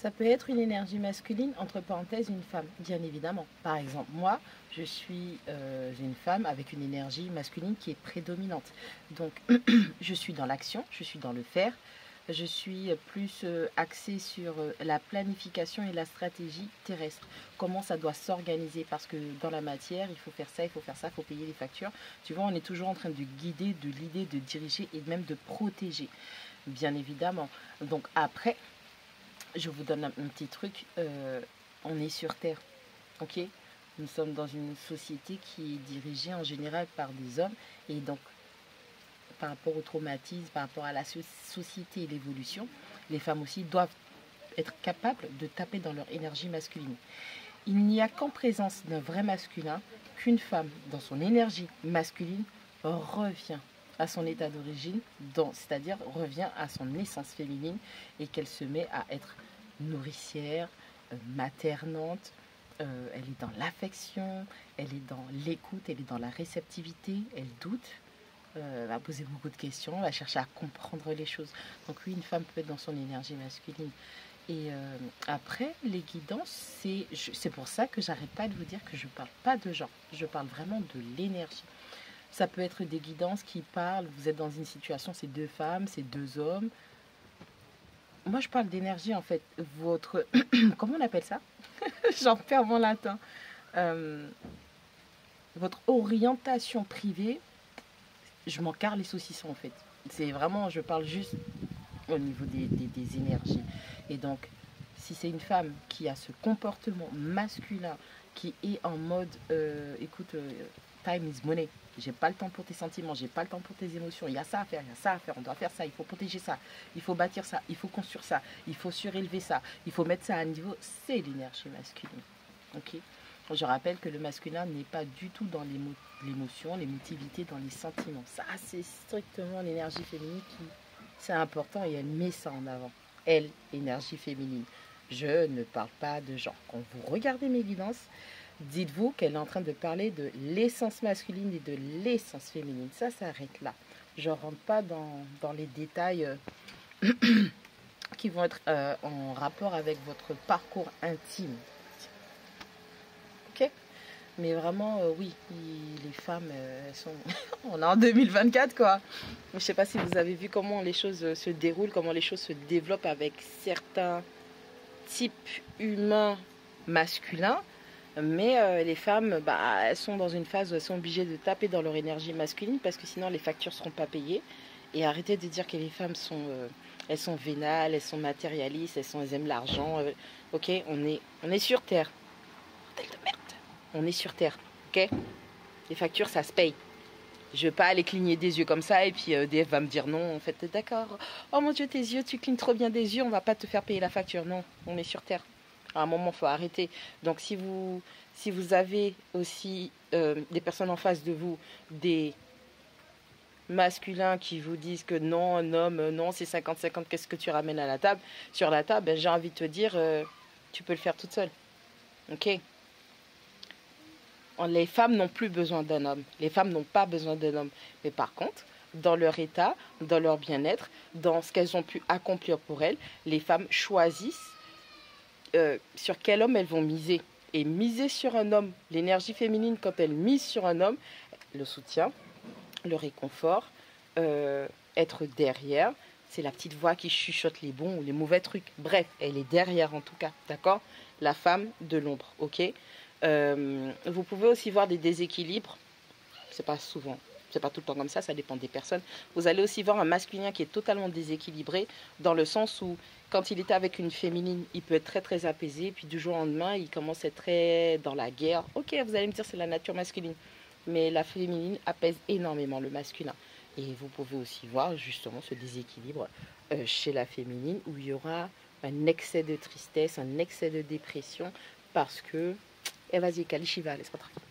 Ça peut être une énergie masculine, entre parenthèses, une femme, bien évidemment. Par exemple, moi, j'ai une femme avec une énergie masculine qui est prédominante. Donc, je suis dans l'action, je suis dans le faire, je suis plus axée sur la planification et la stratégie terrestre. Comment ça doit s'organiser, parce que dans la matière, il faut faire ça, il faut faire ça, il faut payer les factures. Tu vois, on est toujours en train de guider, de l'idée, de diriger et même de protéger, bien évidemment. Donc après, je vous donne un petit truc. On est sur Terre, ok? Nous sommes dans une société qui est dirigée en général par des hommes. Et donc, par rapport au traumatisme, par rapport à la société et l'évolution, les femmes aussi doivent être capables de taper dans leur énergie masculine. Il n'y a qu'en présence d'un vrai masculin qu'une femme, dans son énergie masculine, revient à son état d'origine, c'est-à-dire revient à son essence féminine et qu'elle se met à être nourricière, maternante, elle est dans l'affection, elle est dans l'écoute, elle est dans la réceptivité, elle doute, va poser beaucoup de questions, va chercher à comprendre les choses. Donc oui, une femme peut être dans son énergie masculine. Et après, les guidances, c'est pour ça que j'arrête pas de vous dire que je ne parle pas de genre, je parle vraiment de l'énergie. Ça peut être des guidances qui parlent, vous êtes dans une situation, c'est deux femmes, c'est deux hommes. Moi, je parle d'énergie, en fait. Votre... Comment on appelle ça? J'en perds mon latin. Euh, Votre orientation privée, je m'en carre les saucissons, en fait. C'est vraiment, je parle juste au niveau des énergies. Et donc, si c'est une femme qui a ce comportement masculin, qui est en mode, écoute, time is money. J'ai pas le temps pour tes sentiments, j'ai pas le temps pour tes émotions. Il y a ça à faire, il y a ça à faire, on doit faire ça, il faut protéger ça, il faut bâtir ça, il faut construire ça, il faut surélever ça, il faut mettre ça à niveau. C'est l'énergie masculine. Ok. Je rappelle que le masculin n'est pas du tout dans l'émotion, l'émotivité, dans les sentiments. Ça, c'est strictement l'énergie féminine qui, c'est important et elle met ça en avant. Elle, énergie féminine. Je ne parle pas de genre. Quand vous regardez mes guidances, dites-vous qu'elle est en train de parler de l'essence masculine et de l'essence féminine. Ça s'arrête là. Je ne rentre pas dans les détails qui vont être en rapport avec votre parcours intime. Ok? Mais vraiment, oui, les femmes, elles sont... On est en 2024, quoi. Je ne sais pas si vous avez vu comment les choses se déroulent, comment les choses se développent avec certains types humains masculins. Mais les femmes, bah, elles sont dans une phase où elles sont obligées de taper dans leur énergie masculine parce que sinon les factures ne seront pas payées. Et arrêtez de dire que les femmes sont, elles sont vénales, elles sont matérialistes, elles aiment l'argent. Ok, on est sur Terre. Bordel de merde. On est sur Terre, ok? Les factures, ça se paye. Je ne vais pas aller cligner des yeux comme ça et puis DF va me dire non, en fait, d'accord. Oh mon Dieu, tes yeux, tu clignes trop bien des yeux, on va pas te faire payer la facture. Non, on est sur Terre. À un moment, il faut arrêter. Donc, si vous avez aussi des personnes en face de vous, des masculins qui vous disent que non, un homme, non, c'est 50-50, qu'est-ce que tu ramènes à la table? Sur la table, ben, j'ai envie de te dire, tu peux le faire toute seule. Ok? Les femmes n'ont plus besoin d'un homme. Les femmes n'ont pas besoin d'un homme. Mais par contre, dans leur état, dans leur bien-être, dans ce qu'elles ont pu accomplir pour elles, les femmes choisissent sur quel homme elles vont miser. Et miser sur un homme, l'énergie féminine, quand elle mise sur un homme, le soutien, le réconfort, être derrière, c'est la petite voix qui chuchote les bons ou les mauvais trucs. Bref, elle est derrière en tout cas, d'accord? La femme de l'ombre, ok? Vous pouvez aussi voir des déséquilibres, c'est pas souvent, c'est pas tout le temps comme ça dépend des personnes. Vous allez aussi voir un masculin qui est totalement déséquilibré, dans le sens où quand il est avec une féminine, il peut être très très apaisé, puis du jour au lendemain, il commence à être très dans la guerre. Ok, vous allez me dire c'est la nature masculine, mais la féminine apaise énormément le masculin. Et vous pouvez aussi voir justement ce déséquilibre chez la féminine, où il y aura un excès de tristesse, un excès de dépression, parce que... Et vas-y, Kalishiva, laisse-moi tranquille.